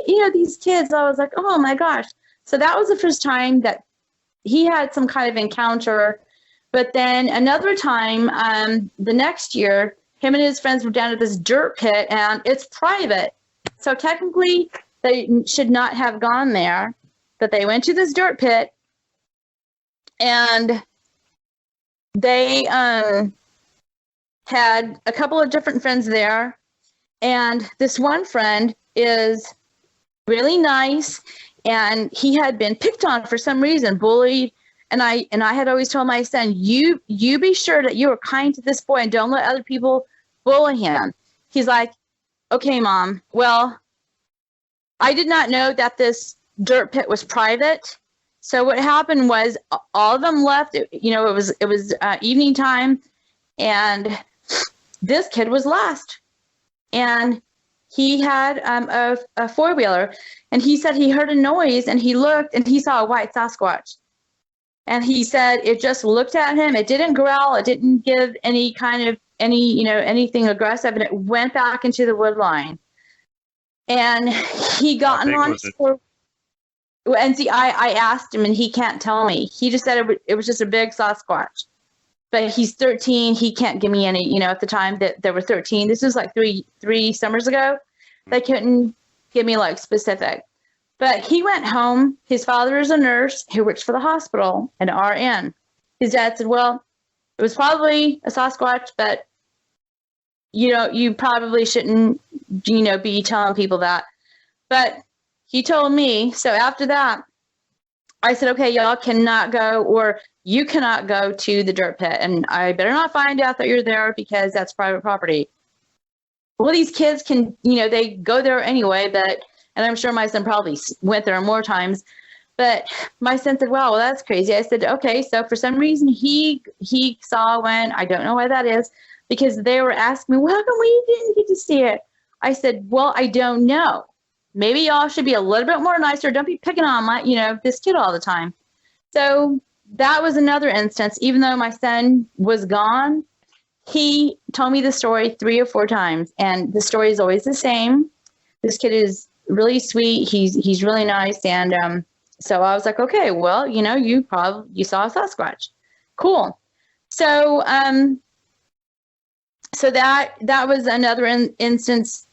don't know, these kids. I was like, oh my gosh. So that was the first time that he had some kind of encounter. But then another time, the next year, him and his friends were down at this dirt pit, and it's private. So technically, they should not have gone there. But they went to this dirt pit, and they had a couple of different friends there. And this one friend is really nice, and he had been picked on for some reason, bullied. And I had always told my son, you be sure that you are kind to this boy and don't let other people bully him. He's like, okay, Mom. Well, I did not know that this dirt pit was private. So what happened was all of them left. It was evening time, and this kid was lost, and he had a four-wheeler, and he said he heard a noise, and he looked, and he saw a white Sasquatch. And he said it just looked at him. It didn't growl. It didn't give any kind of anything aggressive, and it went back into the wood line. And he got on his four. And see, I asked him, and he can't tell me. He just said it was just a big Sasquatch. But he's 13. He can't give me any, at the time that there were 13. This was like three summers ago. They couldn't give me like specific. But he went home. His father is a nurse who works for the hospital, an RN. His dad said, well, it was probably a Sasquatch, but, you probably shouldn't, be telling people that. But he told me. So after that, I said, okay, y'all cannot go, or you cannot go to the dirt pit, and I better not find out that you're there because that's private property. Well, these kids can, they go there anyway, and I'm sure my son probably went there more times, but my son said, wow, well, that's crazy. I said, okay, so for some reason he saw one. I don't know why that is, because they were asking me, well, how come we didn't get to see it? I said, well, I don't know. Maybe y'all should be a little bit more nicer. Don't be picking on this kid all the time. So that was another instance. Even though my son was gone, he told me the story 3 or 4 times, and the story is always the same. This kid is really sweet. He's really nice, and so I was like, okay, well, you saw a Sasquatch, cool. So so that was another instance.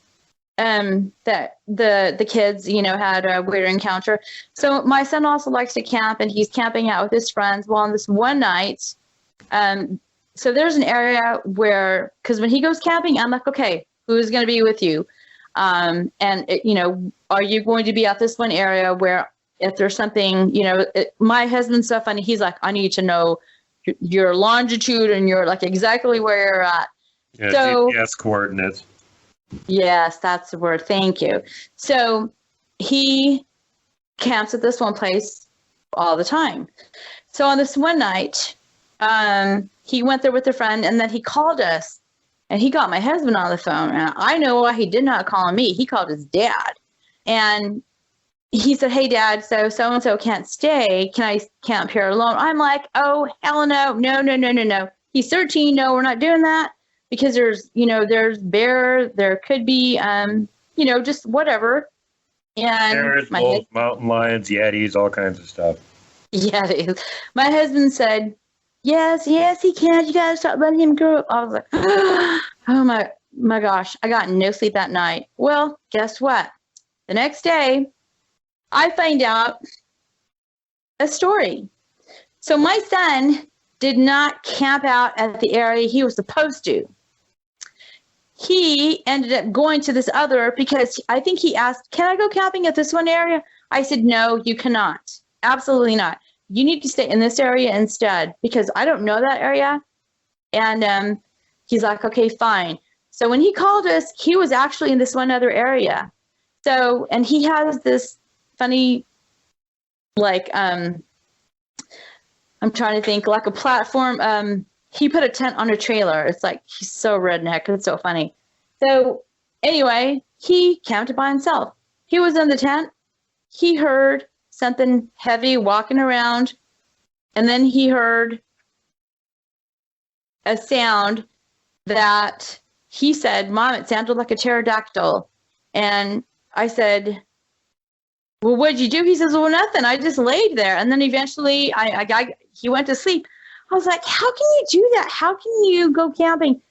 That the kids, had a weird encounter. So my son also likes to camp, and he's camping out with his friends. Well, on this one night, so there's an area where, because when he goes camping, I'm like, okay, who's going to be with you? And are you going to be at this one area where if there's something, my husband's so funny. He's like, I need to know your longitude and your exactly where you're at. Yeah, so GPS coordinates. Yes, that's the word. Thank you. So he camps at this one place all the time. So on this one night, he went there with a friend, and then he called us, and he got my husband on the phone. And I know why he did not call me. He called his dad, and he said, hey, Dad, so-and-so can't stay. Can I camp here alone? I'm like, oh, hell no. No. He's 13. No, we're not doing that. Because there's bear, there could be, just whatever. And bears, wolves, mountain lions, yetis, all kinds of stuff. Yetis. My husband said, yes, he can. You got to stop letting him grow up. I was like, oh my gosh. I got no sleep that night. Well, guess what? The next day, I find out a story. So my son did not camp out at the area he was supposed to. He ended up going to this other, because I think he asked, can I go camping at this one area? I said, no, you cannot. Absolutely not. You need to stay in this area instead, because I don't know that area. And he's like, okay, fine. So when he called us, he was actually in this one other area. So, and he has this funny, I'm trying to think, like a platform. He put a tent on a trailer. It's like, he's so redneck. It's so funny. So anyway, he camped by himself. He was in the tent. He heard something heavy walking around. And then he heard a sound that he said, Mom, it sounded like a pterodactyl. And I said, well, what'd you do? He says, well, nothing. I just laid there. And then eventually he went to sleep. I was like, how can you do that? How can you go camping?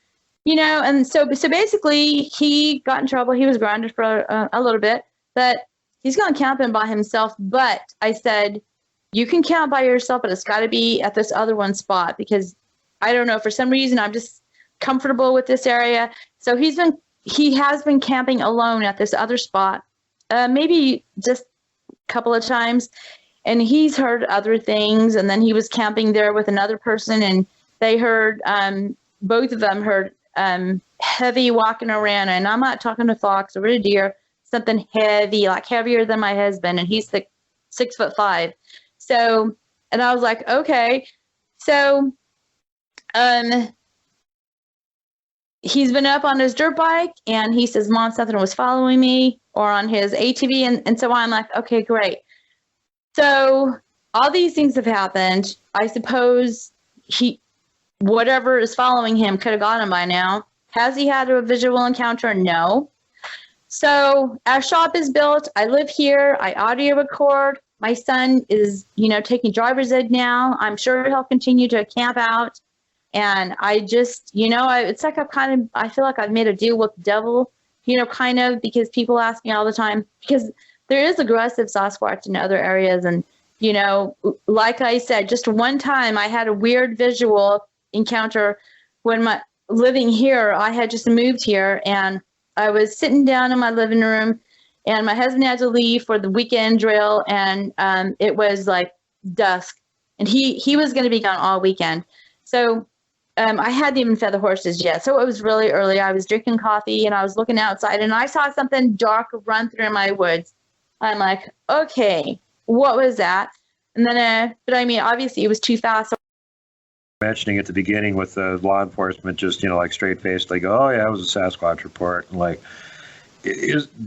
And so basically he got in trouble. He was grounded for a little bit, but he's going camping by himself. But I said, you can camp by yourself, but it's got to be at this other one spot, because I don't know, for some reason, I'm just comfortable with this area. So he has been camping alone at this other spot, maybe just a couple of times. And he's heard other things. And then he was camping there with another person, and they heard, both of them heard heavy walking around. And I'm not talking a fox or a deer, something heavy, like heavier than my husband. And he's 6'5". So, and I was like, okay. So, he's been up on his dirt bike, and he says, Mom, something was following me, or on his ATV. And so I'm like, okay, great. So all these things have happened. I suppose whatever is following him could have got him by now. Has he had a visual encounter? No. So our shop is built. I live here. I audio record. My son is, taking driver's ed now. I'm sure he'll continue to camp out. And I just, it's like I feel like I've made a deal with the devil, kind of, because people ask me all the time, because there is aggressive Sasquatch in other areas. And, like I said, just one time I had a weird visual encounter when living here. I had just moved here, and I was sitting down in my living room, and my husband had to leave for the weekend drill, and it was like dusk, and he was going to be gone all weekend. So I hadn't even fed the horses yet. So it was really early. I was drinking coffee, and I was looking outside, and I saw something dark run through my woods. I'm like, okay, what was that? And then, but I mean, obviously it was too fast. Mentioning at the beginning with the law enforcement, just, like straight faced, like, oh yeah, it was a Sasquatch report. And like,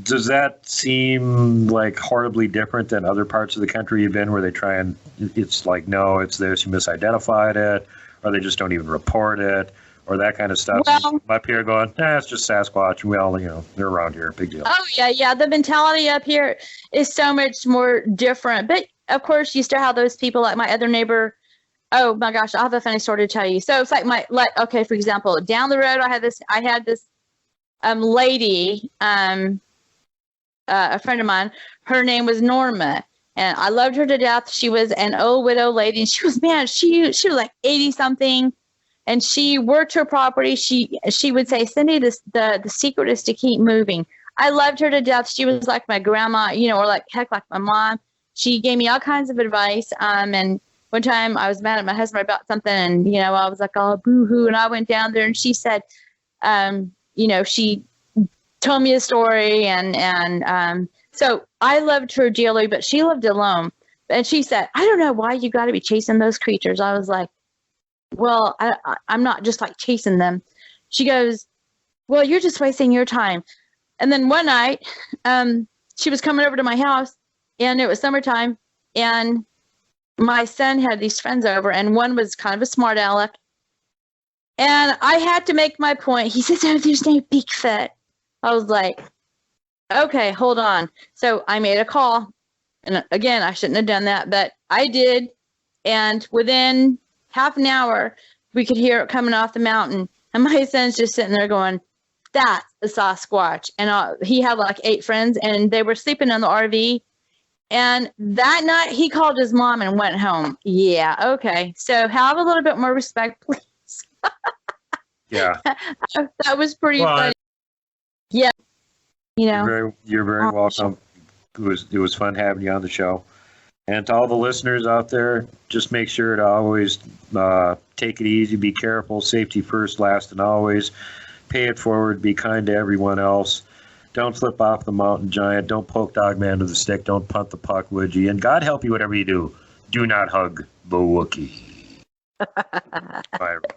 does that seem like horribly different than other parts of the country you've been, where they try and it's like, no, it's this, you misidentified it, or they just don't even report it, or that kind of stuff? Well, up here going, it's just Sasquatch. Well, they're around here, big deal. Oh yeah. The mentality up here is so much more different. But of course, you still have those people like my other neighbor. Oh my gosh, I have a funny story to tell you. So it's okay, for example, down the road, I had this lady, a friend of mine. Her name was Norma, and I loved her to death. She was an old widow lady, and she was like 80 something, and she worked her property. She would say, Cindy, the secret is to keep moving. I loved her to death. She was like my grandma, or like my mom. She gave me all kinds of advice. And one time I was mad at my husband about something, and, I was like, oh, boo-hoo. And I went down there, and she said, she told me a story. And so I loved her dearly, but she lived alone. And she said, I don't know why you got to be chasing those creatures. I was like, well, I'm not just like chasing them. She goes, well, you're just wasting your time. And then one night, she was coming over to my house, and it was summertime, and my son had these friends over, and one was kind of a smart aleck. And I had to make my point. He says, oh, there's no Bigfoot. I was like, okay, hold on. So I made a call. And again, I shouldn't have done that, but I did. And within half an hour, we could hear it coming off the mountain. And my son's just sitting there going, that's a Sasquatch. And he had like 8 friends, and they were sleeping in the RV. And that night, he called his mom and went home. Yeah, okay. So have a little bit more respect, please. Yeah. That was pretty funny. Yeah. You're very welcome. It was fun having you on the show. And to all the listeners out there, just make sure to always take it easy, be careful, safety first, last, and always. Pay it forward, be kind to everyone else. Don't flip off the mountain giant. Don't poke Dogman with a stick. Don't punt the puck, would you? And God help you, whatever you do. Do not hug the Wookiee. Bye, everybody.